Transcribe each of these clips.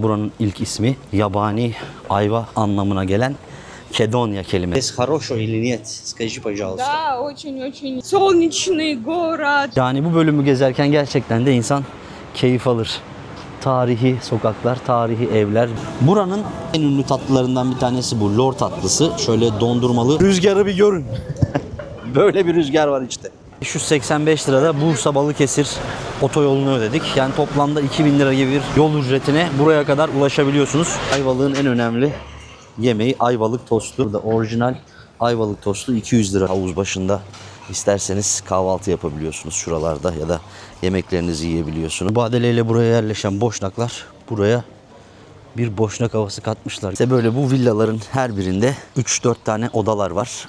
Buranın ilk ismi yabani ayva anlamına gelen Kedonya kelimesi. Хорошо или нет? Скажи, пожалуйста. Да, очень-очень солнечный город. Yani bu bölümü gezerken gerçekten de insan keyif alır. Tarihi sokaklar, tarihi evler. Buranın en ünlü tatlılarından bir tanesi bu. Lor tatlısı. Şöyle dondurmalı. Rüzgarı bir görün. Böyle bir rüzgar var işte. 585 lirada Bursa Balıkesir otoyolunu ödedik. Yani toplamda 2000 lira gibi bir yol ücretine buraya kadar ulaşabiliyorsunuz. Ayvalık'ın en önemli yemeği ayvalık tostu. Burada orijinal ayvalık tostu 200 lira havuz başında. İsterseniz kahvaltı yapabiliyorsunuz şuralarda ya da yemeklerinizi yiyebiliyorsunuz. Badeleyle buraya yerleşen boşnaklar buraya bir boşnak havası katmışlar. İşte böyle bu villaların her birinde 3-4 tane odalar var.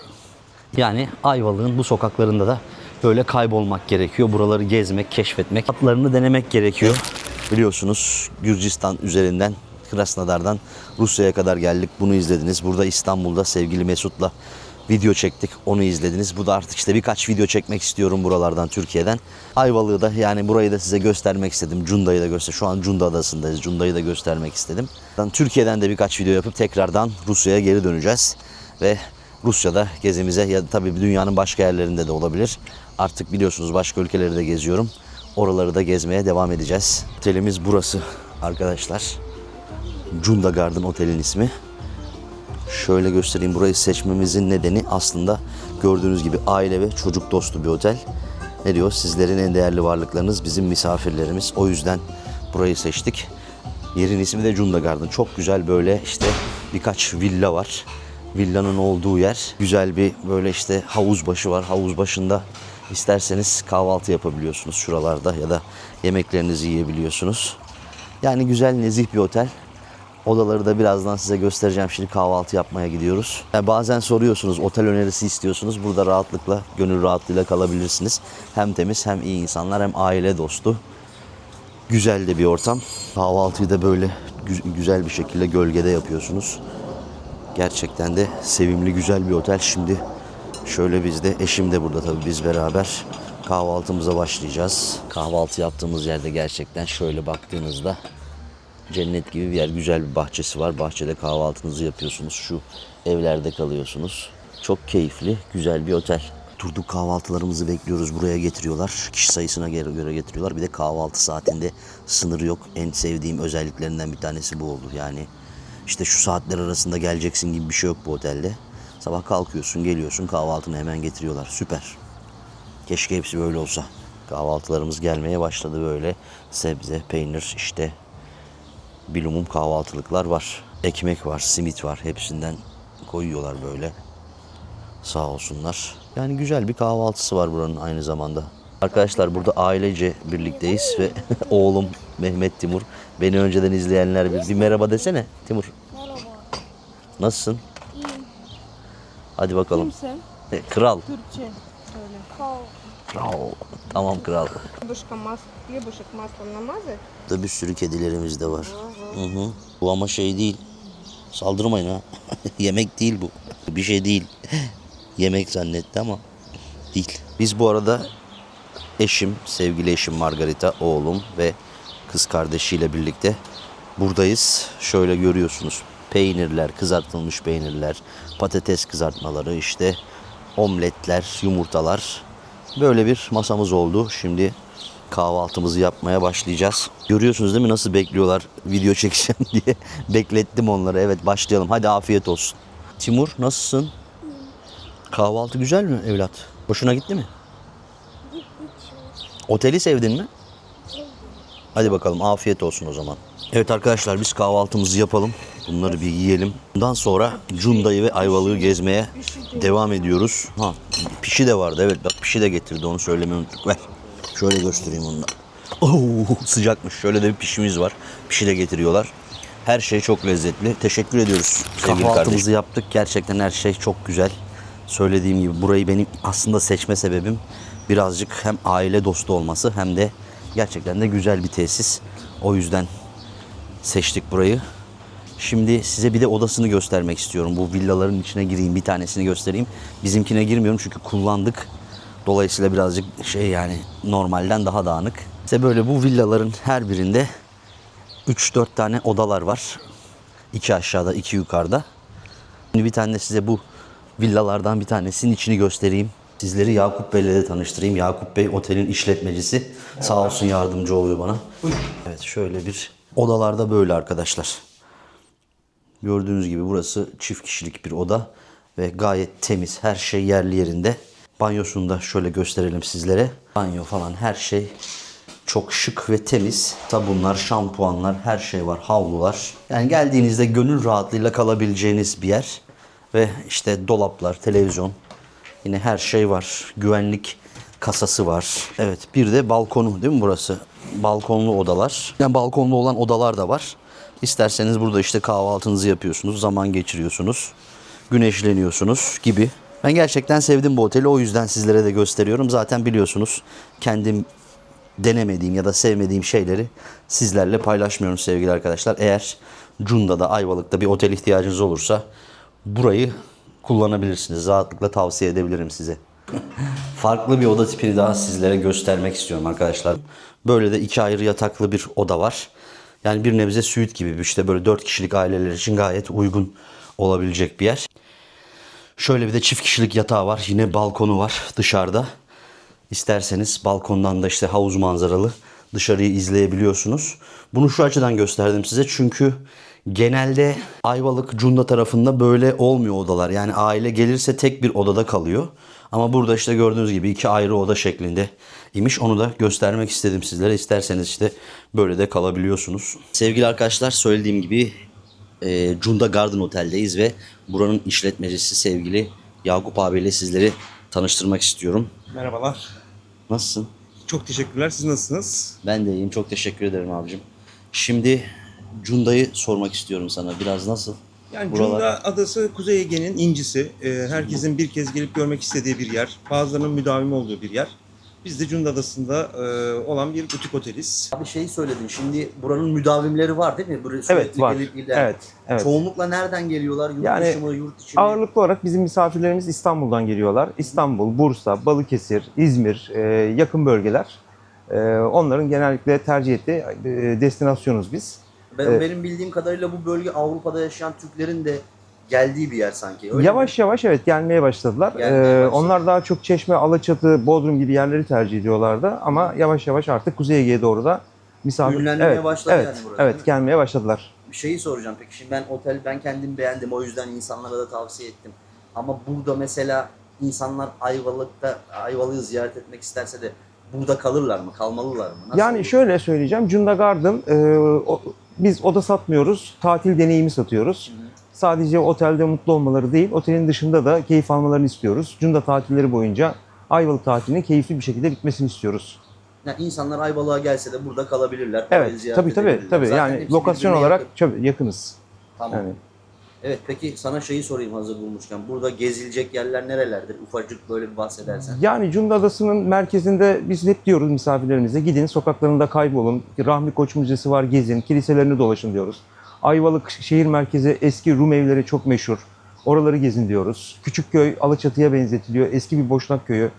Yani Ayvalık'ın bu sokaklarında da böyle kaybolmak gerekiyor. Buraları gezmek, keşfetmek, tatlarını denemek gerekiyor. Biliyorsunuz Gürcistan üzerinden, Krasnodar'dan Rusya'ya kadar geldik. Bunu izlediniz. Burada İstanbul'da sevgili Mesut'la video çektik. Onu izlediniz. Bu da artık işte birkaç video çekmek istiyorum buralardan, Türkiye'den. Ayvalık'ı da, yani burayı da size göstermek istedim. Cunda'yı da Şu an Cunda Adası'ndayız. Cunda'yı da göstermek istedim. Türkiye'den de birkaç video yapıp tekrardan Rusya'ya geri döneceğiz. Ve Rusya'da gezimize ya da tabii dünyanın başka yerlerinde de olabilir. Artık biliyorsunuz başka ülkeleri de geziyorum. Oraları da gezmeye devam edeceğiz. Otelimiz burası arkadaşlar. Cunda Garden Otel'in ismi. Şöyle göstereyim. Burayı seçmemizin nedeni aslında gördüğünüz gibi aile ve çocuk dostu bir otel. Ne diyor? Sizlerin en değerli varlıklarınız bizim misafirlerimiz. O yüzden burayı seçtik. Yerin ismi de Cunda Garden. Çok güzel böyle işte birkaç villa var. Villanın olduğu yer. Güzel bir böyle işte havuz başı var. Havuz başında isterseniz kahvaltı yapabiliyorsunuz şuralarda ya da yemeklerinizi yiyebiliyorsunuz. Yani güzel, nezih bir otel. Odaları da birazdan size göstereceğim. Şimdi kahvaltı yapmaya gidiyoruz. Yani bazen soruyorsunuz, otel önerisi istiyorsunuz. Burada rahatlıkla, gönül rahatlığıyla kalabilirsiniz. Hem temiz hem iyi insanlar hem aile dostu. Güzel de bir ortam. Kahvaltıyı da böyle güzel bir şekilde gölgede yapıyorsunuz. Gerçekten de sevimli, güzel bir otel. Şimdi şöyle biz de, eşim de burada tabii, biz beraber kahvaltımıza başlayacağız. Kahvaltı yaptığımız yerde gerçekten şöyle baktığınızda cennet gibi bir yer. Güzel bir bahçesi var. Bahçede kahvaltınızı yapıyorsunuz. Şu evlerde kalıyorsunuz. Çok keyifli, güzel bir otel. Oturduk, kahvaltılarımızı bekliyoruz. Buraya getiriyorlar. Kişi sayısına göre getiriyorlar. Bir de kahvaltı saatinde sınırı yok. En sevdiğim özelliklerinden bir tanesi bu oldu. Yani işte şu saatler arasında geleceksin gibi bir şey yok bu otelde. Sabah kalkıyorsun, geliyorsun, kahvaltını hemen getiriyorlar. Süper. Keşke hepsi böyle olsa. Kahvaltılarımız gelmeye başladı böyle. Sebze, peynir, işte bilumum kahvaltılıklar var. Ekmek var, simit var. Hepsinden koyuyorlar böyle. Sağ olsunlar. Yani güzel bir kahvaltısı var buranın aynı zamanda. Arkadaşlar burada ailece birlikteyiz ve oğlum Mehmet Timur. Beni önceden izleyenler bir merhaba desene Timur. Merhaba. Nasılsın? İyiyim. Hadi bakalım. Kimsin? Kral. Türkçe. Söyle. Kral. Tamam kral. Хлебушек маслом намазать. Burada bir sürü kedilerimiz de var. Hı. Bu ama şey değil. Saldırmayın ha. Yemek değil bu. Bir şey değil. Yemek zannetti ama değil. Biz bu arada eşim, sevgili eşim Margarita, oğlum ve kız kardeşiyle birlikte buradayız. Şöyle görüyorsunuz. Peynirler, kızartılmış peynirler, patates kızartmaları, işte omletler, yumurtalar. Böyle bir masamız oldu. Şimdi kahvaltımızı yapmaya başlayacağız. Görüyorsunuz değil mi nasıl bekliyorlar video çekeceğim diye. Beklettim onları. Evet, başlayalım. Hadi afiyet olsun. Timur, nasılsın? Kahvaltı güzel mi evlat? Hoşuna gitti mi? Oteli sevdin mi? Hadi bakalım, afiyet olsun o zaman. Evet arkadaşlar, biz kahvaltımızı yapalım. Bunları bir yiyelim. Bundan sonra Cunda'yı ve Ayvalık'ı gezmeye devam ediyoruz. Ha, pişi de vardı. Evet bak, pişi de getirdi, onu söylemeyi unuttuk. Ver. Şöyle göstereyim onu da. Sıcakmış. Şöyle de bir pişimiz var. Pişi de getiriyorlar. Her şey çok lezzetli. Teşekkür ediyoruz sevgili kahvaltımızı yaptık. Gerçekten her şey çok güzel. Söylediğim gibi burayı benim aslında seçme sebebim birazcık hem aile dostu olması hem de gerçekten de güzel bir tesis. O yüzden seçtik burayı. Şimdi size bir de odasını göstermek istiyorum. Bu villaların içine gireyim, bir tanesini göstereyim. Bizimkine girmiyorum çünkü kullandık. Dolayısıyla birazcık şey, yani normalden daha dağınık. İşte böyle bu villaların her birinde 3-4 tane odalar var. 2 aşağıda, 2 yukarıda. Şimdi bir tane de size bu villalardan bir tanesinin içini göstereyim. Sizleri Yakup Bey'le de tanıştırayım. Yakup Bey otelin işletmecisi. Sağ olsun yardımcı oluyor bana. Evet, şöyle bir odalarda böyle arkadaşlar. Gördüğünüz gibi burası çift kişilik bir oda ve gayet temiz. Her şey yerli yerinde. Banyosunu da şöyle gösterelim sizlere. Banyo falan her şey çok şık ve temiz. Sabunlar, şampuanlar, her şey var. Havlular. Yani geldiğinizde gönül rahatlığıyla kalabileceğiniz bir yer. Ve işte dolaplar, televizyon. Yine her şey var. Güvenlik kasası var. Evet, bir de balkonu değil mi burası? Balkonlu odalar. Yani balkonlu olan odalar da var. İsterseniz burada işte kahvaltınızı yapıyorsunuz, zaman geçiriyorsunuz, güneşleniyorsunuz gibi. Ben gerçekten sevdim bu oteli, o yüzden sizlere de gösteriyorum. Zaten biliyorsunuz kendim denemediğim ya da sevmediğim şeyleri sizlerle paylaşmıyorum sevgili arkadaşlar. Eğer Cunda'da, Ayvalık'ta bir otel ihtiyacınız olursa burayı kullanabilirsiniz. Rahatlıkla tavsiye edebilirim size. Farklı bir oda tipini daha sizlere göstermek istiyorum arkadaşlar. Böyle de 2 ayrı yataklı bir oda var. Yani bir nebze süit gibi, işte böyle 4 kişilik aileler için gayet uygun olabilecek bir yer. Şöyle bir de çift kişilik yatağı var. Yine balkonu var dışarıda. İsterseniz balkondan da işte havuz manzaralı dışarıyı izleyebiliyorsunuz. Bunu şu açıdan gösterdim size çünkü genelde Ayvalık, Cunda tarafında böyle olmuyor odalar. Yani aile gelirse tek bir odada kalıyor. Ama burada işte gördüğünüz gibi 2 ayrı oda şeklinde imiş. Onu da göstermek istedim sizlere. İsterseniz işte böyle de kalabiliyorsunuz. Sevgili arkadaşlar, söylediğim gibi Cunda Garden Otel'deyiz ve buranın işletmecisi sevgili Yakup abiyle sizleri tanıştırmak istiyorum. Merhabalar. Nasılsın? Çok teşekkürler. Siz nasılsınız? Ben de iyiyim. Çok teşekkür ederim abicim. Şimdi Cunda'yı sormak istiyorum sana. Biraz nasıl? Yani Buralar- Cunda Adası Kuzey Ege'nin incisi. Herkesin bir kez gelip görmek istediği bir yer. Bazılarının müdavimi olduğu bir yer. Biz de Cunda Adası'nda olan bir butik oteliz. Abi şeyi söyledin. Şimdi buranın müdavimleri var değil mi? Buraya Evet, sürekli var. gelip giden. Evet. Çoğunlukla nereden geliyorlar? Yurt Yani dışı mı, yurt içi mi? Ağırlıklı olarak bizim misafirlerimiz İstanbul'dan geliyorlar. İstanbul, Bursa, Balıkesir, İzmir, yakın bölgeler. Onların genellikle tercih ettiği destinasyonuz biz. Benim bildiğim kadarıyla bu bölge Avrupa'da yaşayan Türklerin de geldiği bir yer sanki. Öyle mi? Yavaş yavaş evet gelmeye başladılar. Gelmeye başladı. Onlar daha çok Çeşme, Alaçatı, Bodrum gibi yerleri tercih ediyorlardı ama yavaş yavaş artık Kuzey Ege'ye doğru da misafir Ünlenmeye başladı evet, yani burası, değil mi? Evet, gelmeye başladılar. Bir şeyi soracağım peki. Şimdi ben kendim beğendim. O yüzden insanlara da tavsiye ettim. Ama burada mesela insanlar Ayvalık'ı ziyaret etmek isterse de burada kalırlar mı? Kalmalılar mı? Nasıl Yani olur? şöyle söyleyeceğim. Cunda Garden biz oda satmıyoruz. Tatil deneyimi satıyoruz. Sadece otelde mutlu olmaları değil, otelin dışında da keyif almalarını istiyoruz. Cunda tatilleri boyunca Ayvalık tatilinin keyifli bir şekilde bitmesini istiyoruz. Yani insanlar Ayvalık'a gelse de burada kalabilirler. Evet, ziyaret tabii. edebilirler. Zaten Yani hepsi lokasyon birbirine olarak yakın. çok yakınız. Tamam. Yani. Evet, peki sana şeyi sorayım hazır bulmuşken. Burada gezilecek yerler nerelerdir? Ufacık böyle bir bahsedersen. Yani Cunda Adası'nın merkezinde biz hep diyoruz misafirlerimize, gidin sokaklarında kaybolun, Rahmi Koç Müzesi var gezin, kiliselerini dolaşın diyoruz. Ayvalık şehir merkezi eski Rum evleri çok meşhur, oraları gezin diyoruz. Küçükköy Alaçatı'ya benzetiliyor, eski bir Boşnak köyü,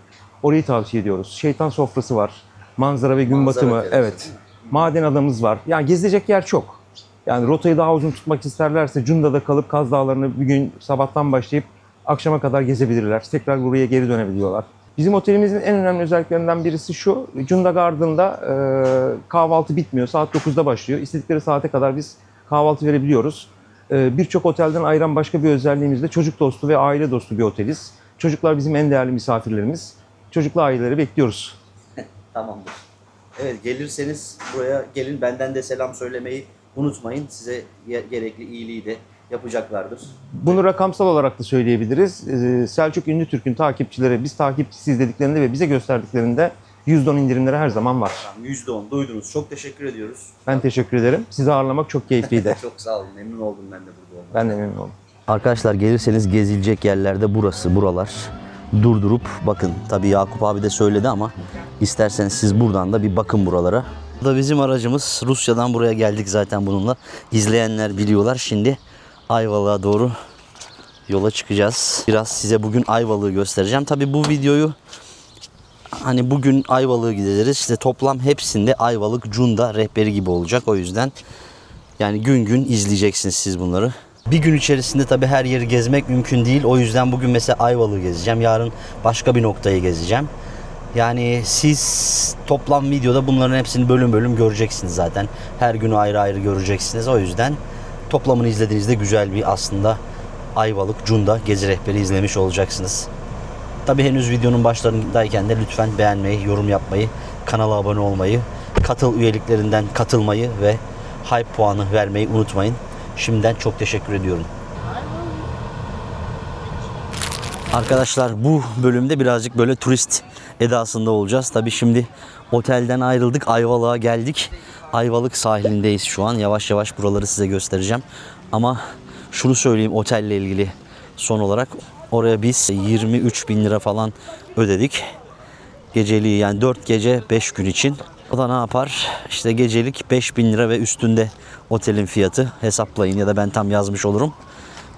orayı tavsiye ediyoruz. Şeytan sofrası var, manzara ve gün Manzara batımı, terası, evet. değil mi? Maden adamız var, yani gezilecek yer çok. Yani rotayı daha uzun tutmak isterlerse Cunda'da kalıp Kaz Dağları'nı bir gün sabahtan başlayıp akşama kadar gezebilirler. Tekrar buraya geri dönebiliyorlar. Bizim otelimizin en önemli özelliklerinden birisi şu. Cunda Garden'da kahvaltı bitmiyor. Saat 9'da başlıyor. İstedikleri saate kadar biz kahvaltı verebiliyoruz. Birçok otelden ayıran başka bir özelliğimiz de çocuk dostu ve aile dostu bir oteliz. Çocuklar bizim en değerli misafirlerimiz. Çocuklu aileleri bekliyoruz. Tamamdır. Evet, gelirseniz buraya gelin, benden de selam söylemeyi unutmayın. Size gerekli iyiliği de yapacaklardır. Bunu rakamsal olarak da söyleyebiliriz. Selçuk Ünlütürk'ün takipçileri biz takipçisiyiz dediklerinde ve bize gösterdiklerinde %10 indirimleri her zaman var. Tamam, %10 duydunuz. Çok teşekkür ediyoruz. Ben teşekkür ederim. Sizi ağırlamak çok keyifliydi. Çok sağ olun. Memnun oldum ben de burada olmak. Ben de memnun oldum. Arkadaşlar, gelirseniz gezilecek yerlerde buralar. Durdurup bakın. Tabii Yakup abi de söyledi ama isterseniz siz buradan da bir bakın buralara. Bu da bizim aracımız. Rusya'dan buraya geldik zaten bununla. İzleyenler biliyorlar. Şimdi Ayvalık'a doğru yola çıkacağız. Biraz size bugün Ayvalık'ı göstereceğim. Tabii bu videoyu hani bugün Ayvalık'a gideriz. İşte toplam hepsinde Ayvalık Cunda rehberi gibi olacak. O yüzden Yani gün gün izleyeceksiniz siz bunları. Bir gün içerisinde tabii her yeri gezmek mümkün değil. O yüzden bugün mesela Ayvalık'ı gezeceğim. Yarın başka bir noktayı gezeceğim. Yani siz toplam videoda bunların hepsini bölüm bölüm göreceksiniz zaten. Her günü ayrı ayrı göreceksiniz. O yüzden toplamını izlediğinizde güzel bir aslında Ayvalık Cunda gezi rehberi izlemiş olacaksınız. Tabii henüz videonun başlarındayken de lütfen beğenmeyi, yorum yapmayı, kanala abone olmayı, katıl üyeliklerinden katılmayı ve hype puanı vermeyi unutmayın. Şimdiden çok teşekkür ediyorum. Arkadaşlar bu bölümde birazcık böyle turist edasında olacağız. Tabii şimdi otelden ayrıldık, Ayvalık'a geldik. Ayvalık sahilindeyiz şu an. Yavaş yavaş buraları size göstereceğim. Ama şunu söyleyeyim otelle ilgili son olarak. Oraya biz 23 bin lira falan ödedik. Geceliği yani 4 gece 5 gün için. O da ne yapar? İşte gecelik 5 bin lira ve üstünde otelin fiyatı. Hesaplayın ya da ben tam yazmış olurum.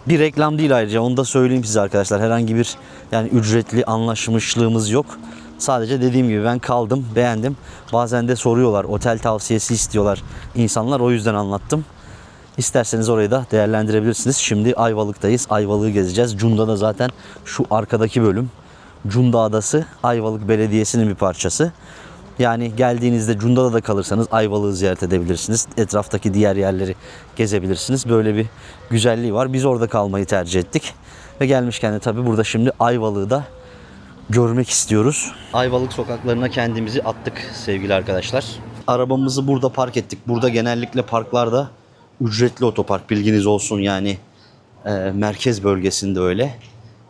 Bir reklam değil ayrıca, onu da söyleyeyim size arkadaşlar. Herhangi bir yani ücretli anlaşmışlığımız yok. Sadece dediğim gibi ben kaldım, beğendim. Bazen de soruyorlar, otel tavsiyesi istiyorlar insanlar, o yüzden anlattım. İsterseniz orayı da değerlendirebilirsiniz. Şimdi Ayvalık'tayız. Ayvalık'ı gezeceğiz. Cunda da zaten şu arkadaki bölüm. Cunda Adası Ayvalık Belediyesi'nin bir parçası. Yani geldiğinizde Cunda'da da kalırsanız Ayvalık'ı ziyaret edebilirsiniz. Etraftaki diğer yerleri gezebilirsiniz. Böyle bir güzelliği var. Biz orada kalmayı tercih ettik. Ve gelmişken de tabii burada şimdi Ayvalık'ı da görmek istiyoruz. Ayvalık sokaklarına kendimizi attık sevgili arkadaşlar. Arabamızı burada park ettik. Burada genellikle parklarda ücretli otopark, bilginiz olsun yani merkez bölgesinde öyle.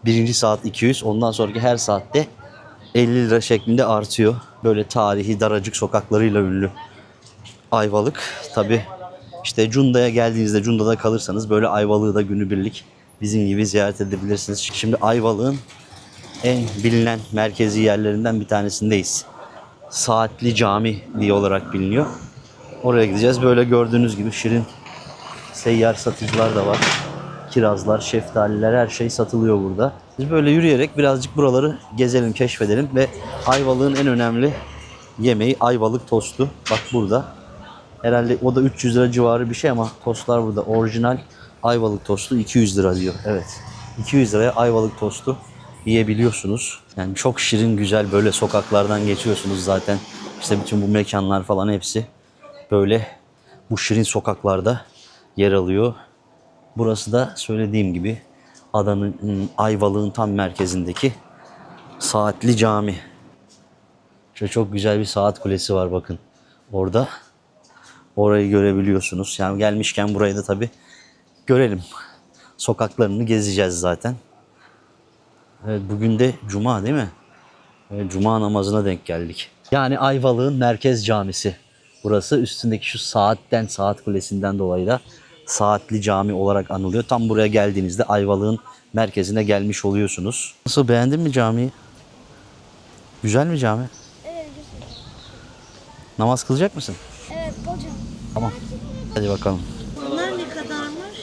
Birinci saat 200, ondan sonraki her saatte 50 lira şeklinde artıyor. Böyle tarihi daracık sokaklarıyla ünlü Ayvalık. Tabi işte Cunda'ya geldiğinizde, Cunda'da kalırsanız böyle Ayvalık'ı da günübirlik bizim gibi ziyaret edebilirsiniz. Şimdi Ayvalık'ın en bilinen merkezi yerlerinden bir tanesindeyiz. Saatli Cami diye olarak biliniyor. Oraya gideceğiz. Böyle gördüğünüz gibi şirin seyyar satıcılar da var. Kirazlar, şeftaliler, her şey satılıyor burada. Biz böyle yürüyerek birazcık buraları gezelim, keşfedelim ve Ayvalık'ın en önemli yemeği Ayvalık tostu. Bak burada. Herhalde o da 300 lira civarı bir şey ama tostlar burada. Orijinal Ayvalık tostu 200 lira diyor. Evet. 200 liraya Ayvalık tostu yiyebiliyorsunuz. Yani çok şirin, güzel böyle sokaklardan geçiyorsunuz zaten. İşte bütün bu mekanlar falan hepsi böyle bu şirin sokaklarda yer alıyor. Burası da söylediğim gibi adanın, Ayvalık'ın tam merkezindeki Saatli Cami. Şöyle çok güzel bir saat kulesi var bakın. Orada. Orayı görebiliyorsunuz. Yani gelmişken burayı da tabii görelim. Sokaklarını gezeceğiz zaten. Evet, bugün de Cuma değil mi? Evet, Cuma namazına denk geldik. Yani Ayvalık'ın merkez camisi. Burası üstündeki şu saat kulesinden dolayı da Saatli Cami olarak anılıyor. Tam buraya geldiğinizde Ayvalık'ın merkezine gelmiş oluyorsunuz. Nasıl, beğendin mi camiyi? Güzel mi cami? Evet, güzel. Namaz kılacak mısın? Evet, hocam. Tamam. Hadi bakalım. Bunlar ne kadarmış?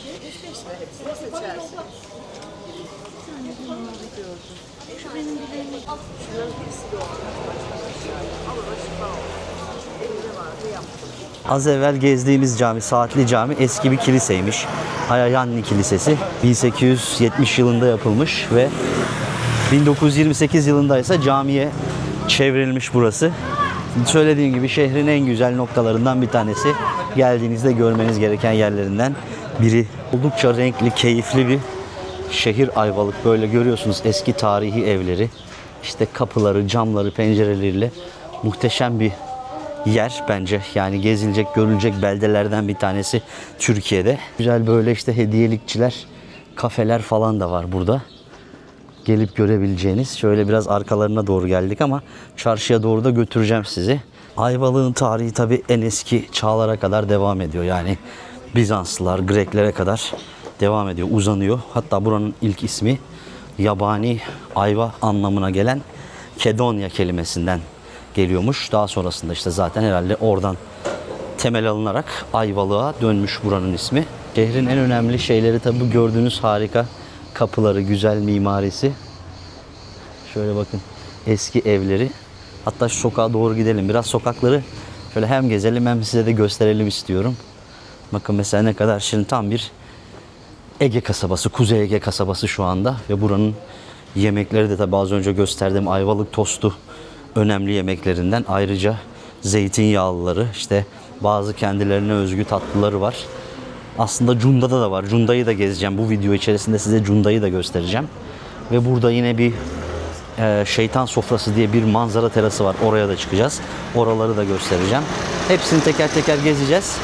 Şu benim bileğim. Az evvel gezdiğimiz cami, Saatli Cami eski bir kiliseymiş. Ayayanni Kilisesi. 1870 yılında yapılmış ve 1928 yılında ise camiye çevrilmiş burası. Söylediğim gibi şehrin en güzel noktalarından bir tanesi. Geldiğinizde görmeniz gereken yerlerinden biri. Oldukça renkli, keyifli bir şehir Ayvalık. Böyle görüyorsunuz eski tarihi evleri. İşte kapıları, camları, pencereleriyle muhteşem bir yer bence. Yani gezilecek, görülecek beldelerden bir tanesi Türkiye'de. Güzel böyle işte hediyelikçiler, kafeler falan da var burada. Gelip görebileceğiniz. Şöyle biraz arkalarına doğru geldik ama çarşıya doğru da götüreceğim sizi. Ayvalık'ın tarihi tabii en eski çağlara kadar devam ediyor. Yani Bizanslılar, Greklere kadar devam ediyor, uzanıyor. Hatta buranın ilk ismi yabani ayva anlamına gelen Kedonya kelimesinden geliyormuş. Daha sonrasında işte zaten herhalde oradan temel alınarak Ayvalık'a dönmüş buranın ismi. Şehrin en önemli şeyleri tabii bu gördüğünüz harika kapıları, güzel mimarisi. Şöyle bakın eski evleri. Hatta şu sokağa doğru gidelim. Biraz sokakları şöyle hem gezelim hem size de gösterelim istiyorum. Bakın mesela ne kadar şirin, tam bir Ege kasabası, Kuzey Ege kasabası şu anda. Ve buranın yemekleri de tabii az önce gösterdiğim Ayvalık tostu önemli yemeklerinden. Ayrıca zeytinyağlıları, işte bazı kendilerine özgü tatlıları var. Aslında Cunda'da da var. Cunda'yı da gezeceğim. Bu video içerisinde size Cunda'yı da göstereceğim. Ve burada yine bir şeytan sofrası diye bir manzara terası var. Oraya da çıkacağız. Oraları da göstereceğim. Hepsini teker teker gezeceğiz.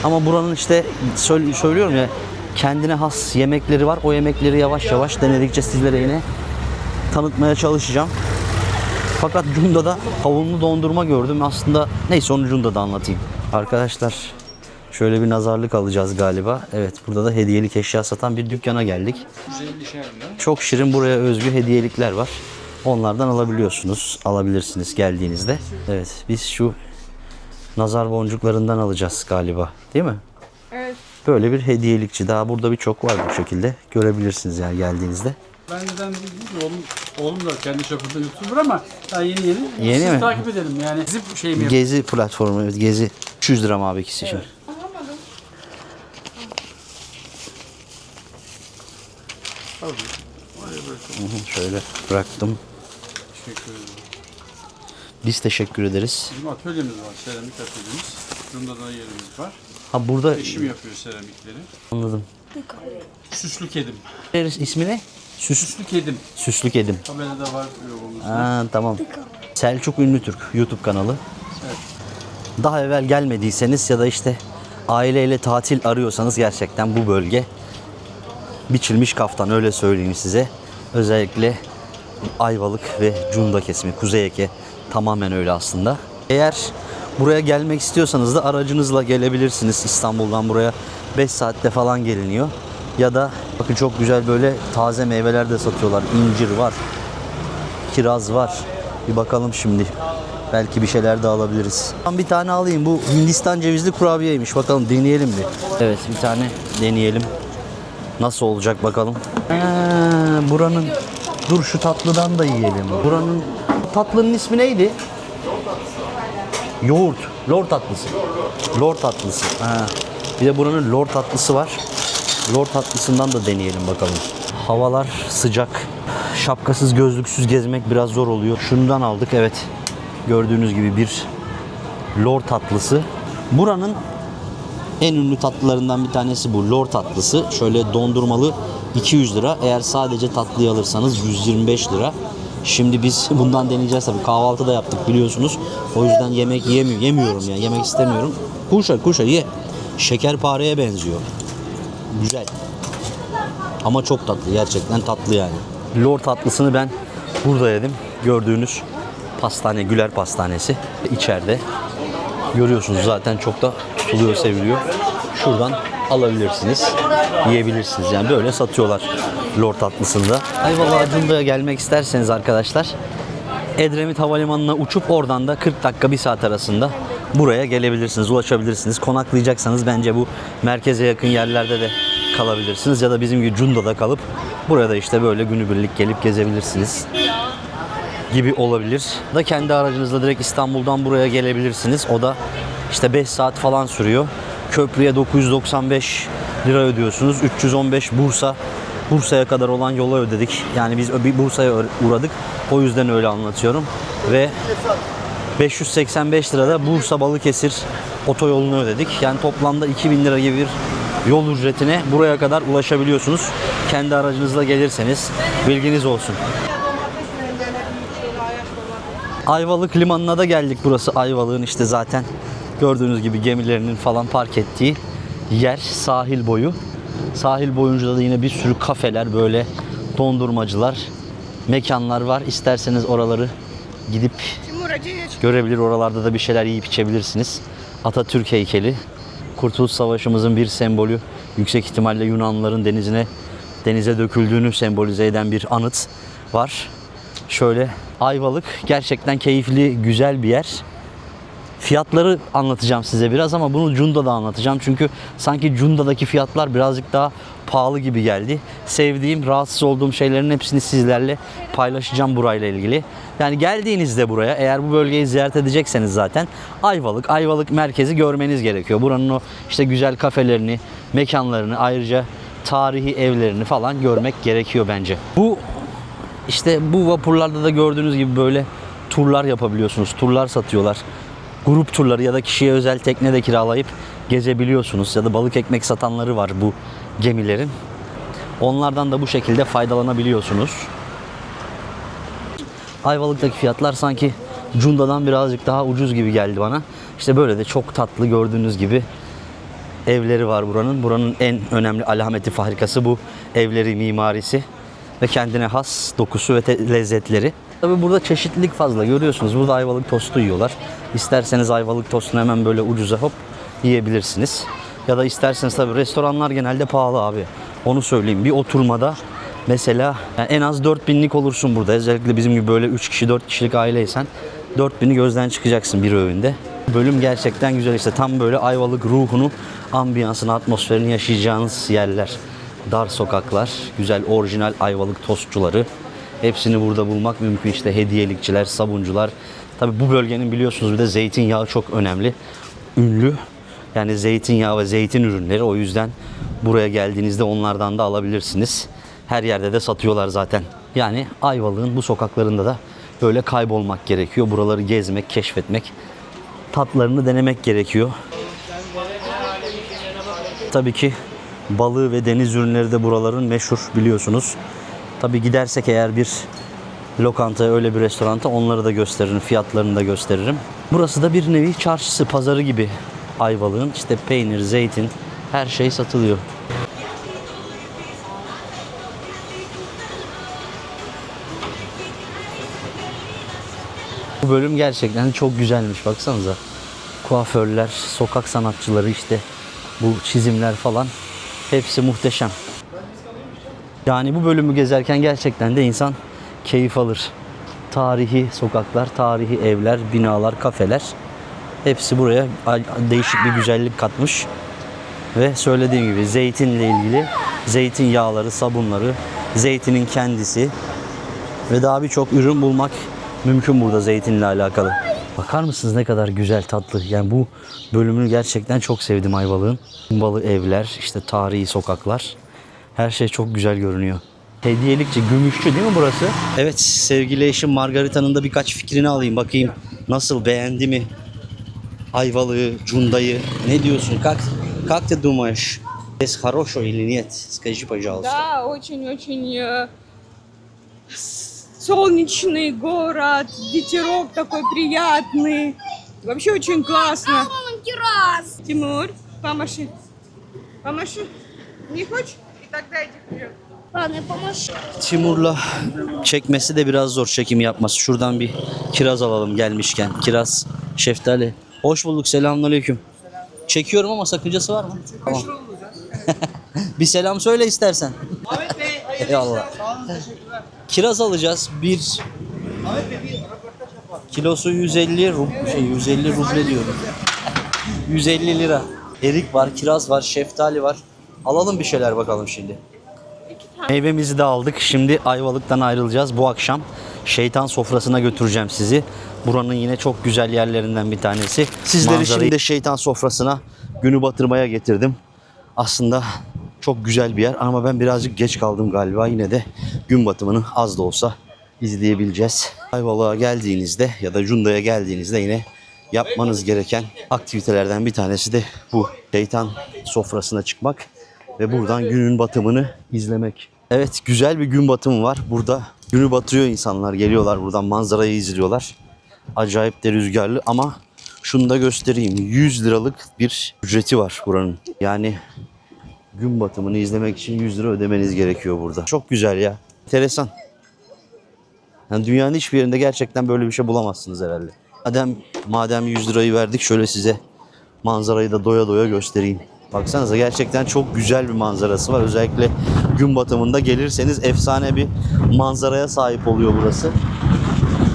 Ama buranın işte söylüyorum ya, kendine has yemekleri var. O yemekleri yavaş yavaş denedikçe sizlere yine tanıtmaya çalışacağım. Fakat Cunda'da kavunlu dondurma gördüm. Aslında neyse, onu Cunda'da anlatayım. Arkadaşlar şöyle bir nazarlık alacağız galiba. Evet, burada da hediyelik eşya satan bir dükkana geldik. Çok şirin, buraya özgü hediyelikler var. Onlardan alabilirsiniz geldiğinizde. Evet, biz şu nazar boncuklarından alacağız galiba, değil mi? Evet. Böyle bir hediyelikçi. Daha burada birçok var bu şekilde. Görebilirsiniz yani geldiğinizde. Benden değil, oğlum da kendi çapında YouTuber ama daha yeni. Yeni Sizi mi? takip edelim yani. Bizim şey mi Gezi platformu, evet, Gezi. 300 lira mı abi ikisi şimdi? Şöyle bıraktım. Teşekkür ederim. Biz teşekkür ederiz. Bizim atölyemiz var, seramik atölyemiz. Bunda da yerimiz var. Ha, burada Eşim yapıyor seramikleri. anladım. Süslü kedim. İsmi ne? Süslü kedim. Süslü Kedim. Tabelada var logomuz. Ha, tamam. Selçuk Ünlü Türk YouTube kanalı. Evet. Daha evvel gelmediyseniz ya da işte aileyle tatil arıyorsanız gerçekten bu bölge biçilmiş kaftan, öyle söyleyeyim size. Özellikle Ayvalık ve Cunda kesimi, Kuzey Ege tamamen öyle aslında. Eğer buraya gelmek istiyorsanız da aracınızla gelebilirsiniz. İstanbul'dan buraya 5 saatte falan geliniyor. Ya da bakın çok güzel böyle taze meyveler de satıyorlar. İncir var, kiraz var. Bir bakalım şimdi. Belki bir şeyler de alabiliriz. Ben bir tane alayım. Bu Hindistan cevizli kurabiyeymiş. Bakalım deneyelim bir. Evet, bir tane deneyelim. Nasıl olacak bakalım. Buranın, dur şu tatlıdan da yiyelim. Buranın tatlının ismi neydi? Yoğurt. Lor tatlısı. Lor tatlısı. Bir de buranın lor tatlısı var. Lor tatlısından da deneyelim bakalım. Havalar sıcak. Şapkasız gözlüksüz gezmek biraz zor oluyor. Şundan aldık, evet. Gördüğünüz gibi bir lor tatlısı. Buranın en ünlü tatlılarından bir tanesi bu lor tatlısı. Şöyle dondurmalı 200 lira. Eğer sadece tatlıyı alırsanız 125 lira. Şimdi biz bundan deneyeceğiz tabii. Kahvaltı da yaptık biliyorsunuz. O yüzden yemek yemiyorum yani. Yemek istemiyorum. Kuşa ye. Şekerpareye benziyor. Güzel. Ama çok tatlı. Gerçekten tatlı yani. Lor tatlısını ben burada yedim. Gördüğünüz pastane, Güler Pastanesi içeride. Görüyorsunuz zaten, çok da tutuluyor, seviliyor. Şuradan alabilirsiniz, yiyebilirsiniz. Yani böyle satıyorlar lor tatlısını da. Ayvalık'a, Cunda'ya gelmek isterseniz arkadaşlar, Edremit Havalimanı'na uçup oradan da 40 dakika 1 saat arasında buraya gelebilirsiniz, ulaşabilirsiniz. Konaklayacaksanız bence bu merkeze yakın yerlerde de kalabilirsiniz. Ya da bizim gibi Cunda'da kalıp burada işte böyle günübirlik gelip gezebilirsiniz gibi olabilir. Da kendi aracınızla direkt İstanbul'dan buraya gelebilirsiniz. O da işte 5 saat falan sürüyor. Köprüye 995 lira ödüyorsunuz. 315 Bursa'ya kadar olan yola ödedik. Yani biz bir Bursa'ya uğradık. O yüzden öyle anlatıyorum. Ve 585 lira da Bursa Balıkesir otoyolunu ödedik. Yani toplamda 2000 lira gibi bir yol ücretine buraya kadar ulaşabiliyorsunuz. Kendi aracınızla gelirseniz bilginiz olsun. Ayvalık limanına da geldik. Burası Ayvalık'ın işte zaten gördüğünüz gibi gemilerinin falan park ettiği yer, sahil boyu. Sahil boyunca da yine bir sürü kafeler, böyle dondurmacılar, mekanlar var. İsterseniz oraları gidip görebilir, oralarda da bir şeyler yiyip içebilirsiniz. Atatürk heykeli, Kurtuluş Savaşımızın bir sembolü, yüksek ihtimalle Yunanlıların denize döküldüğünü sembolize eden bir anıt var. Şöyle Ayvalık gerçekten keyifli, güzel bir yer. Fiyatları anlatacağım size biraz ama bunu Cunda'da anlatacağım. Çünkü sanki Cunda'daki fiyatlar birazcık daha pahalı gibi geldi. Sevdiğim, rahatsız olduğum şeylerin hepsini sizlerle paylaşacağım burayla ilgili. Yani geldiğinizde buraya, eğer bu bölgeyi ziyaret edecekseniz zaten Ayvalık merkezi görmeniz gerekiyor. Buranın o işte güzel kafelerini, mekanlarını, ayrıca tarihi evlerini falan görmek gerekiyor bence. Bu vapurlarda da gördüğünüz gibi böyle turlar yapabiliyorsunuz. Turlar satıyorlar. Grup turları ya da kişiye özel tekne de kiralayıp gezebiliyorsunuz. Ya da balık ekmek satanları var bu gemilerin. Onlardan da bu şekilde faydalanabiliyorsunuz. Ayvalık'taki fiyatlar sanki Cunda'dan birazcık daha ucuz gibi geldi bana. İşte böyle de çok tatlı gördüğünüz gibi evleri var buranın. Buranın en önemli alameti farikası bu evleri, mimarisi ve kendine has dokusu ve lezzetleri. Tabii burada çeşitlilik fazla, görüyorsunuz. Burada Ayvalık tostu yiyorlar. İsterseniz Ayvalık tostunu hemen böyle ucuza hop yiyebilirsiniz. Ya da isterseniz, tabii restoranlar genelde pahalı abi. Onu söyleyeyim. Bir oturmada mesela yani en az 4000'lik olursun burada. Özellikle bizim gibi böyle 3 kişi 4 kişilik aileysen 4000'i gözden çıkacaksın bir öğünde. Bölüm gerçekten güzel, işte tam böyle Ayvalık ruhunu, ambiyansını, atmosferini yaşayacağınız yerler. Dar sokaklar, güzel orijinal Ayvalık tostçuları. Hepsini burada bulmak mümkün. İşte hediyelikçiler, sabuncular. Tabii bu bölgenin biliyorsunuz bir de zeytinyağı çok önemli. Ünlü. Yani zeytinyağı ve zeytin ürünleri. O yüzden buraya geldiğinizde onlardan da alabilirsiniz. Her yerde de satıyorlar zaten. Yani Ayvalık'ın bu sokaklarında da böyle kaybolmak gerekiyor. Buraları gezmek, keşfetmek, tatlarını denemek gerekiyor. Tabii ki balığı ve deniz ürünleri de buraların meşhur, biliyorsunuz. Tabii gidersek eğer bir lokantaya, öyle bir restoranta, onları da gösteririm, fiyatlarını da gösteririm. Burası da bir nevi çarşısı, pazarı gibi Ayvalık'ın. İşte peynir, zeytin, her şey satılıyor. Bu bölüm gerçekten çok güzelmiş, baksanıza. Kuaförler, sokak sanatçıları, işte bu çizimler falan, hepsi muhteşem. Yani bu bölümü gezerken gerçekten de insan keyif alır. Tarihi sokaklar, tarihi evler, binalar, kafeler, hepsi buraya değişik bir güzellik katmış. Ve söylediğim gibi zeytinle ilgili zeytinyağları, sabunları, zeytinin kendisi ve daha birçok ürün bulmak mümkün burada zeytinle alakalı. Bakar mısınız ne kadar güzel, tatlı. Yani bu bölümünü gerçekten çok sevdim Ayvalık'ın. Balı evler, işte tarihi sokaklar. Her şey çok güzel görünüyor. Hediyelikçi, gümüşçü değil mi burası? Evet, sevgili eşim Margarita'nın da birkaç fikrini alayım. Bakayım nasıl, beğendi mi Ayvalık'ı, Cunda'yı? Ne diyorsun? Как ты думаешь? Здесь хорошо или нет? Скажи, пожалуйста. Да, очень-очень солнечный город, ветерок такой приятный. Вообще очень классно. Тимур, помаши. Помаши. Не хочешь? И тогда иди вперед. Ладно, помощь. Timur'la çekmesi de biraz zor, çekim yapması. Şuradan bir kiraz alalım gelmişken. Kiraz, şeftali. Hoş bulduk, selamünaleyküm. Çekiyorum ama sakıncası var mı? Tamam. Bir selam söyle istersen. Ahmet Bey, hayırlı Eyvallah. işler. Sağ olun, teşekkürler. Kiraz alacağız. Bir Ahmet Bey, bir röportaj yapalım. kilosu 150 150 ruble diyorum. 150 lira. Erik var, kiraz var, şeftali var. Alalım bir şeyler bakalım şimdi. Meyvemizi de aldık. Şimdi Ayvalık'tan ayrılacağız. Bu akşam şeytan sofrasına götüreceğim sizi. Buranın yine çok güzel yerlerinden bir tanesi. Sizleri şimdi şeytan sofrasına günü batırmaya getirdim. Aslında çok güzel bir yer ama ben birazcık geç kaldım galiba. Yine de gün batımını az da olsa izleyebileceğiz. Ayvalık'a geldiğinizde ya da Cunda'ya geldiğinizde yine yapmanız gereken aktivitelerden bir tanesi de bu. Şeytan sofrasına çıkmak ve buradan günün batımını izlemek. Evet, güzel bir gün batımı var. Burada günü batırıyor insanlar. Geliyorlar buradan manzarayı izliyorlar. Acayip de rüzgarlı ama şunu da göstereyim. 100 liralık bir ücreti var buranın. Yani gün batımını izlemek için 100 lira ödemeniz gerekiyor burada. Çok güzel ya. Enteresan. Yani dünyanın hiçbir yerinde gerçekten böyle bir şey bulamazsınız herhalde. Madem 100 lirayı verdik, şöyle size manzarayı da doya doya göstereyim. Baksanıza, gerçekten çok güzel bir manzarası var. Özellikle gün batımında gelirseniz efsane bir manzaraya sahip oluyor burası.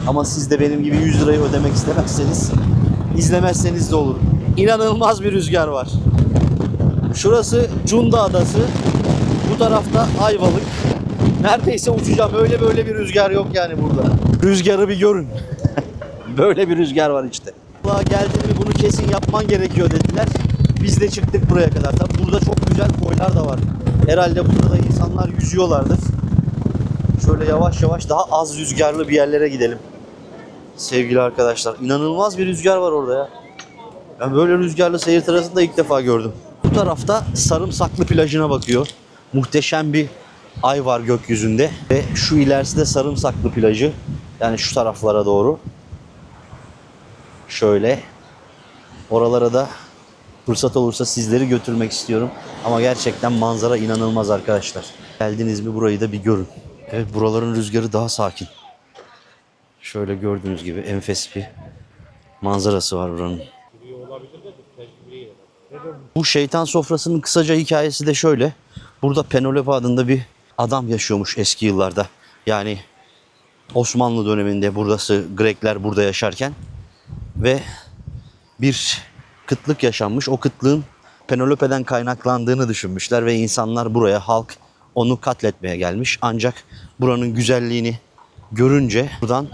Ama siz de benim gibi 100 lirayı ödemek istemezseniz, izlemezseniz de olur. İnanılmaz bir rüzgar var. Şurası Cunda Adası. Bu tarafta Ayvalık. Neredeyse uçacağım. Öyle böyle bir rüzgar yok yani burada. Rüzgarı bir görün. Böyle bir rüzgar var işte. Valla geldin mi bunu kesin yapman gerekiyor dediler. Biz de çıktık buraya kadar. Tabii burada çok güzel koylar da var. Herhalde burada da insanlar yüzüyorlardır. Şöyle yavaş yavaş daha az rüzgarlı bir yerlere gidelim. Sevgili arkadaşlar. İnanılmaz bir rüzgar var orada ya. Ben böyle rüzgarlı seyir terasını da ilk defa gördüm. Bu tarafta Sarımsaklı plajına bakıyor. Muhteşem bir ay var gökyüzünde. Ve şu ilerisi de Sarımsaklı plajı. Yani şu taraflara doğru. Şöyle. Oralara da fırsat olursa sizleri götürmek istiyorum. Ama gerçekten manzara inanılmaz arkadaşlar. Geldiniz mi burayı da bir görün. Evet, buraların rüzgarı daha sakin. Şöyle gördüğünüz gibi enfes bir manzarası var buranın. Bu şeytan sofrasının kısaca hikayesi de şöyle. Burada Penelope adında bir adam yaşıyormuş eski yıllarda. Yani Osmanlı döneminde burası Grekler burada yaşarken ve bir kıtlık yaşanmış. O kıtlığın Penelope'den kaynaklandığını düşünmüşler ve insanlar buraya, halk onu katletmeye gelmiş. Ancak buranın güzelliğini görünce buradan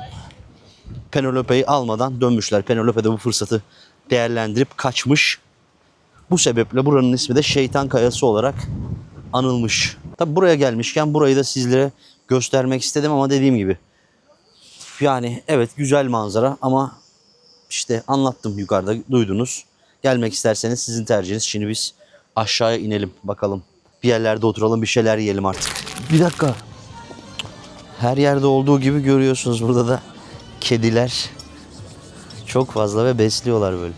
Penelope'yi almadan dönmüşler. Penelope de bu fırsatı değerlendirip kaçmış. Bu sebeple buranın ismi de Şeytan Kayası olarak anılmış. Tabi buraya gelmişken burayı da sizlere göstermek istedim ama dediğim gibi yani evet güzel manzara ama işte anlattım, yukarıda duydunuz. Gelmek isterseniz sizin tercihiniz. Şimdi biz aşağıya inelim bakalım. Bir yerlerde oturalım, bir şeyler yiyelim artık. Bir dakika. Her yerde olduğu gibi görüyorsunuz burada da kediler çok fazla ve besliyorlar böyle.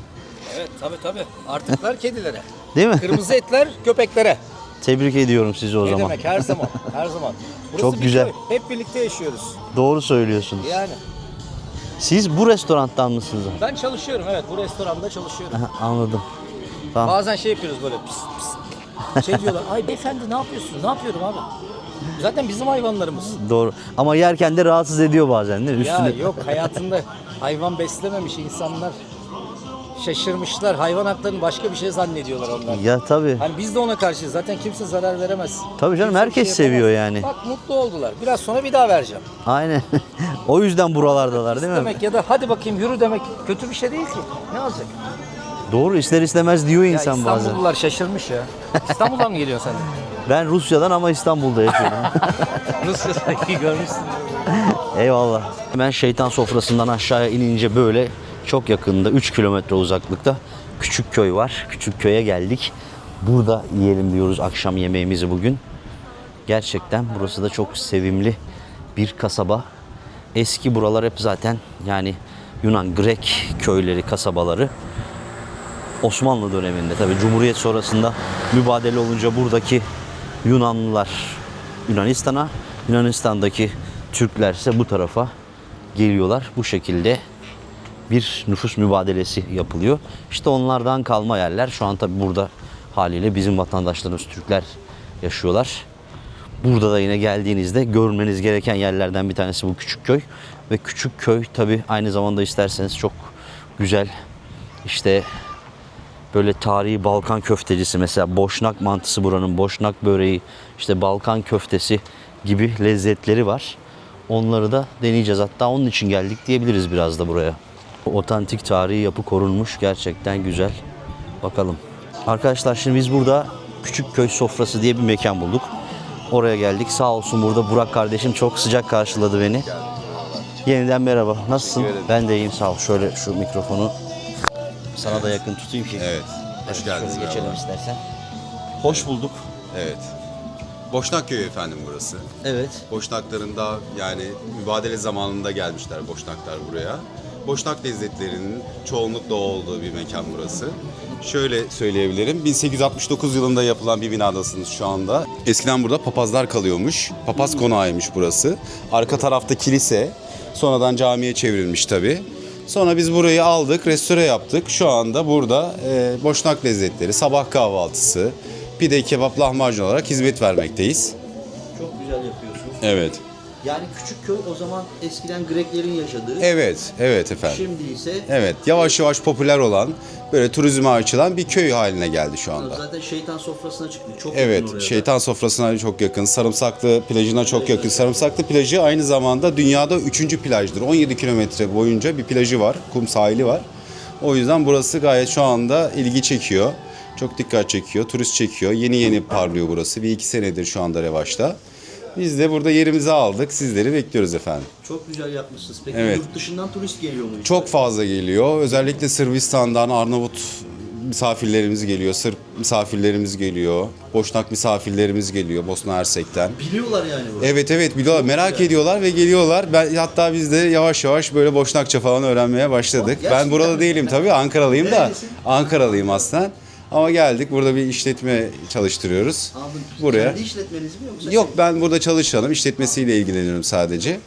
Evet tabii. Artıklar kedilere. Değil mi? Kırmızı etler köpeklere. Tebrik ediyorum sizi o Ne zaman. demek her zaman. Burası Çok bir güzel. köy. Hep birlikte yaşıyoruz. Doğru söylüyorsunuz. Yani Siz bu restorantan mısınız? ben çalışıyorum, evet, bu restoranda çalışıyorum. Aha, anladım. Tamam. Bazen şey yapıyoruz böyle pis pis. Şey diyorlar, ay beyefendi ne yapıyorsunuz? Ne yapıyorum abi? Zaten bizim hayvanlarımız. Doğru. Ama yerken de rahatsız ediyor bazen değil mi? Ya Üstüne... yok, hayatında hayvan beslememiş insanlar şaşırmışlar. Hayvan haklarını başka bir şey zannediyorlar onlar. Ya tabii. Hani biz de ona karşıyız. Zaten kimse zarar veremez. Tabii canım, Kimse bir herkes şey seviyor yapamaz. yani. Bak mutlu oldular. Biraz sonra bir daha vereceğim. Aynen. O yüzden buralardalar değil mi? Demek ya da hadi bakayım yürü demek kötü bir şey değil ki. Ne olacak? Doğru, ister istemez diyor Ya insan bazen. İstanbullular şaşırmış ya. İstanbul'dan mı geliyorsun sen de? Ben Rusya'dan ama İstanbul'da yaşıyorum. Rusya'dan görmüşsün. Eyvallah. Hemen şeytan sofrasından aşağıya inince böyle çok yakında 3 kilometre uzaklıkta küçük köy var. Küçük köye geldik. Burada yiyelim diyoruz akşam yemeğimizi bugün. Gerçekten burası da çok sevimli bir kasaba. Eski buralar hep zaten yani Yunan, Grek köyleri, kasabaları. Osmanlı döneminde tabii Cumhuriyet sonrasında mübadele olunca buradaki Yunanlılar Yunanistan'a, Yunanistan'daki Türkler ise bu tarafa geliyorlar. Bu şekilde bir nüfus mübadelesi yapılıyor. İşte onlardan kalma yerler. Şu an tabii burada haliyle bizim vatandaşlarımız Türkler yaşıyorlar. Burada da yine geldiğinizde görmeniz gereken yerlerden bir tanesi bu küçük köy. Ve küçük köy tabii aynı zamanda isterseniz çok güzel işte böyle tarihi Balkan köftecisi, mesela Boşnak mantısı buranın, Boşnak böreği, işte Balkan köftesi gibi lezzetleri var. Onları da deneyeceğiz. Hatta onun için geldik diyebiliriz biraz da buraya. Otantik tarihi yapı korunmuş. Gerçekten güzel. Bakalım. Arkadaşlar şimdi biz burada Küçük Köy Sofrası diye bir mekan bulduk. Oraya geldik. Sağ olsun burada Burak kardeşim çok sıcak karşıladı beni. Yeniden merhaba. Nasılsın? Ben de iyiyim, sağ ol. Şöyle şu mikrofonu sana da yakın tutayım ki. Evet. Hoş geldiniz. Şöyle geçelim merhaba. istersen. Hoş bulduk. Evet. Boşnak Köyü efendim burası. Evet. Boşnakların da yani mübadele zamanında gelmişler Boşnaklar buraya. Boşnak lezzetlerinin çoğunlukla olduğu bir mekan burası. Şöyle söyleyebilirim. 1869 yılında yapılan bir binadasınız şu anda. Eskiden burada papazlar kalıyormuş. Papaz konağıymış burası. Arka tarafta kilise. Sonradan camiye çevrilmiş tabii. Sonra biz burayı aldık, restore yaptık. Şu anda burada Boşnak lezzetleri, sabah kahvaltısı, pide, kebap, lahmacun olarak hizmet vermekteyiz. Çok güzel yapıyorsunuz. Evet. Yani küçük köy o zaman eskiden Greklerin yaşadığı. Evet, evet efendim. Şimdi ise Evet, yavaş yavaş popüler olan, böyle turizme açılan bir köy haline geldi şu anda. zaten şeytan sofrasına çıktı. Çok Evet, yakın oraya da. şeytan sofrasına çok yakın, Sarımsaklı plajına çok yakın. Sarımsaklı plajı aynı zamanda dünyada 3. plajdır. 17 kilometre boyunca bir plajı var, kum sahili var. O yüzden burası gayet şu anda ilgi çekiyor. Çok dikkat çekiyor, turist çekiyor. Yeni yeni parlıyor burası. Bir iki senedir şu anda revaçta. Biz de burada yerimizi aldık. Sizleri bekliyoruz efendim. Çok güzel yapmışsınız. Peki Evet. yurt dışından turist geliyor mu? Çok fazla geliyor. Özellikle Sırbistan'dan Arnavut misafirlerimiz geliyor. Sırp misafirlerimiz geliyor. Boşnak misafirlerimiz geliyor Bosna Hersek'ten. Biliyorlar yani bunu. Evet evet biliyorlar. Merak ediyorlar ve geliyorlar. Hatta biz de yavaş yavaş böyle Boşnakça falan öğrenmeye başladık. Gerçekten Ben buralı mi? değilim tabii. Ankaralıyım da. Nerelisin? Ankaralıyım aslen. Ama geldik. Burada bir işletme çalıştırıyoruz. Anladım. Buraya. Kendi işletmeniz mi yoksa? Yok ben burada çalışanım. İşletmesiyle ilgileniyorum sadece.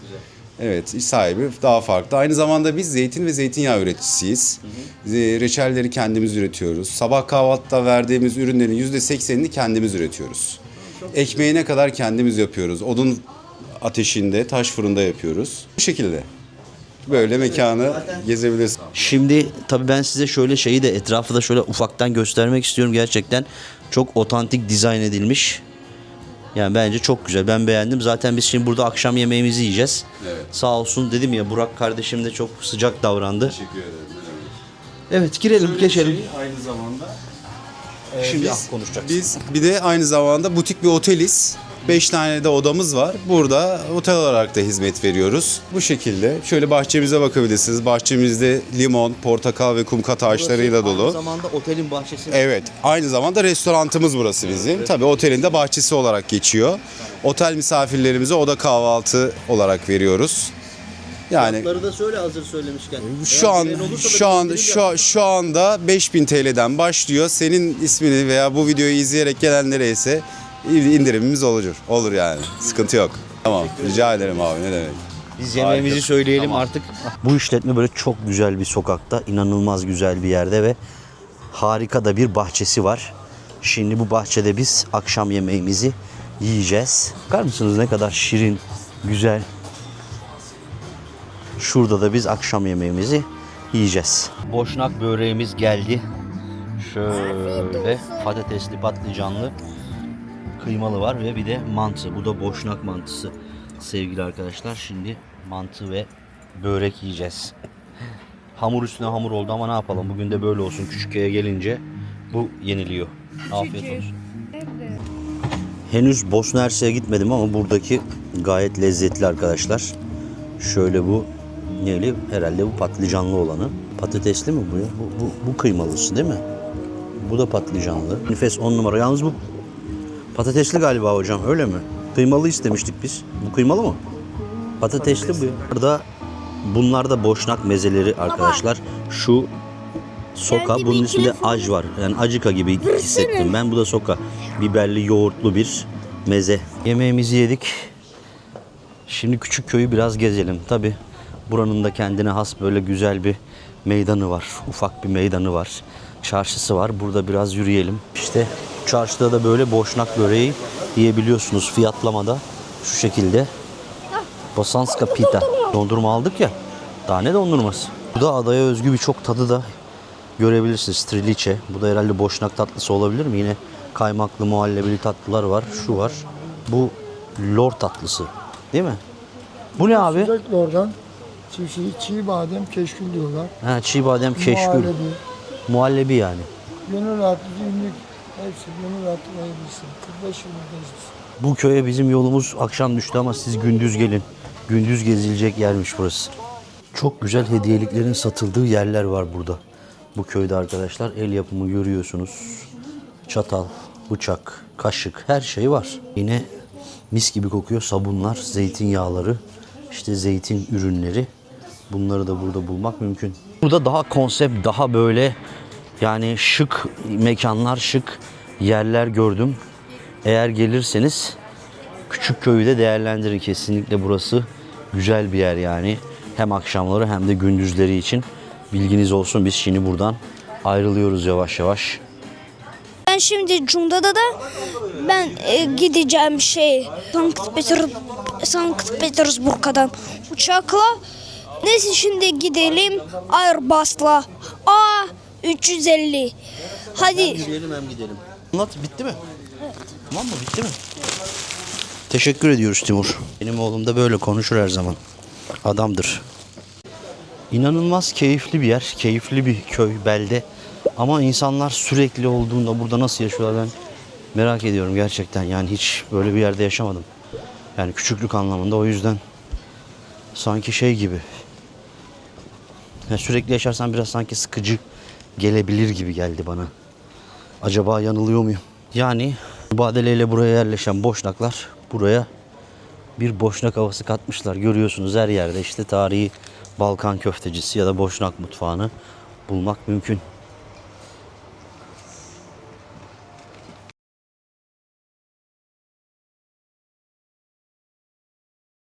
Evet iş sahibi daha farklı. Aynı zamanda biz zeytin ve zeytinyağı üreticisiyiz. Reçelleri kendimiz üretiyoruz. Sabah kahvaltıda verdiğimiz ürünlerin %80'ini kendimiz üretiyoruz. Ekmeğine kadar kendimiz yapıyoruz. Odun ateşinde, taş fırında yapıyoruz. Bu şekilde. Böyle mekanı gezebiliriz. Şimdi tabii ben size şöyle şeyi de etrafı da şöyle ufaktan göstermek istiyorum. Gerçekten çok otantik dizayn edilmiş. Yani bence çok güzel. Ben beğendim. Zaten biz şimdi burada akşam yemeğimizi yiyeceğiz. Evet. Sağ olsun dedim ya Burak kardeşim de çok sıcak davrandı. Teşekkür ederim. Evet girelim geçelim. Aynı zamanda Şimdi biz, konuşacağız. biz bir de aynı zamanda butik bir oteliz. 5 tane de odamız var. Burada otel olarak da hizmet veriyoruz. Bu şekilde. Şöyle bahçemize bakabilirsiniz. Bahçemizde limon, portakal ve kumkat ağaçlarıyla Aynı dolu. zamanda otelin bahçesi. Evet. Aynı zamanda restorantımız burası bizim. Tabii otelin de bahçesi olarak geçiyor. Otel misafirlerimize oda kahvaltı olarak veriyoruz. Yani Fiyatları da söyle hazır söylemişken. şu anda 5000 TL'den başlıyor. Senin ismini veya bu videoyu izleyerek gelenlere ise indirimimiz olur. Olur yani. Sıkıntı yok. Tamam. Rica ederim abi. Ne demek? Biz yemeğimizi Harika. söyleyelim Tamam. artık. Bu işletme böyle çok güzel bir sokakta, inanılmaz güzel bir yerde ve harika da bir bahçesi var. Şimdi bu bahçede biz akşam yemeğimizi yiyeceğiz. Bakar mısınız ne kadar şirin, güzel. Şurada da biz akşam yemeğimizi yiyeceğiz. Boşnak böreğimiz geldi. Şöyle patatesli, patlıcanlı, kıymalı var ve bir de mantı. Bu da boşnak mantısı sevgili arkadaşlar. Şimdi mantı ve börek yiyeceğiz. Hamur üstüne hamur oldu ama ne yapalım? Bugün de böyle olsun. Küçükköy'e gelince bu yeniliyor. Afiyet olsun. Henüz Bosna Hersek'e gitmedim ama buradaki gayet lezzetli arkadaşlar. Şöyle bu neli? Herhalde bu patlıcanlı olanı. Patatesli mi bu ya? Bu kıymalısı değil mi? Bu da patlıcanlı. Nefes 10 numara. Yalnız bu patatesli galiba hocam öyle mi? Kıymalı istemiştik biz. Bu kıymalı mı? Patatesli bu ya. Bunlar da boşnak mezeleri arkadaşlar. Şu soka, bunun içinde ac var. Yani acıka gibi hissettim ben. Bu da soka. Biberli, yoğurtlu bir meze. Yemeğimizi yedik. Şimdi küçük köyü biraz gezelim. Tabi buranın da kendine has böyle güzel bir meydanı var. Ufak bir meydanı var. Çarşısı var. Burada biraz yürüyelim. İşte çarşıda da böyle boşnak böreği yiyebiliyorsunuz fiyatlamada. Şu şekilde. Bosanska pita. Dondurma aldık ya. Daha ne dondurması? Bu da adaya özgü birçok tadı da görebilirsiniz. Triliçe. Bu da herhalde boşnak tatlısı olabilir mi? Yine kaymaklı muhallebili tatlılar var. Şu var. Bu lor tatlısı. Değil mi? Bu ne abi? Sürekli oradan çiğ badem keşkül diyorlar. Ha, çiğ badem keşkül. Muhallebi, Muhallebi yani. gönül rahatlığı, günlük hepsi gönül rahatlığı ayırırsın. 45 yılındayız biz. Bu köye bizim yolumuz akşam düştü ama siz gündüz gelin. Gündüz gezilecek yermiş burası. Çok güzel hediyeliklerin satıldığı yerler var burada. Bu köyde arkadaşlar el yapımı görüyorsunuz. Çatal, bıçak, kaşık her şey var. Yine mis gibi kokuyor sabunlar, zeytinyağları, işte zeytin ürünleri. Bunları da burada bulmak mümkün. Burada daha konsept, daha böyle yani şık mekanlar, şık yerler gördüm. Eğer gelirseniz Küçükköy'ü de değerlendirin. Kesinlikle burası güzel bir yer yani. Hem akşamları hem de gündüzleri için bilginiz olsun. Biz şimdi buradan ayrılıyoruz yavaş yavaş. Ben şimdi Cunda'da da ben gideceğim Sankt Petersburg'dan uçakla. Neyse şimdi gidelim Airbus'la A350. Hadi. Yürüyelim hem gidelim. Anlat, bitti mi? Evet. Tamam mı, bitti mi? Teşekkür ediyoruz Timur. Benim oğlum da böyle konuşur her zaman. Adamdır. İnanılmaz keyifli bir yer, keyifli bir köy, belde. Ama insanlar sürekli olduğunda burada nasıl yaşıyorlar ben merak ediyorum gerçekten. Yani hiç böyle bir yerde yaşamadım. Yani küçüklük anlamında, o yüzden sanki şey gibi. Yani sürekli yaşarsan biraz sanki sıkıcı gelebilir gibi geldi bana. Acaba yanılıyor muyum? Yani mübadeleyle buraya yerleşen boşnaklar buraya bir boşnak havası katmışlar. Görüyorsunuz her yerde işte tarihi Balkan köftecisi ya da boşnak mutfağını bulmak mümkün.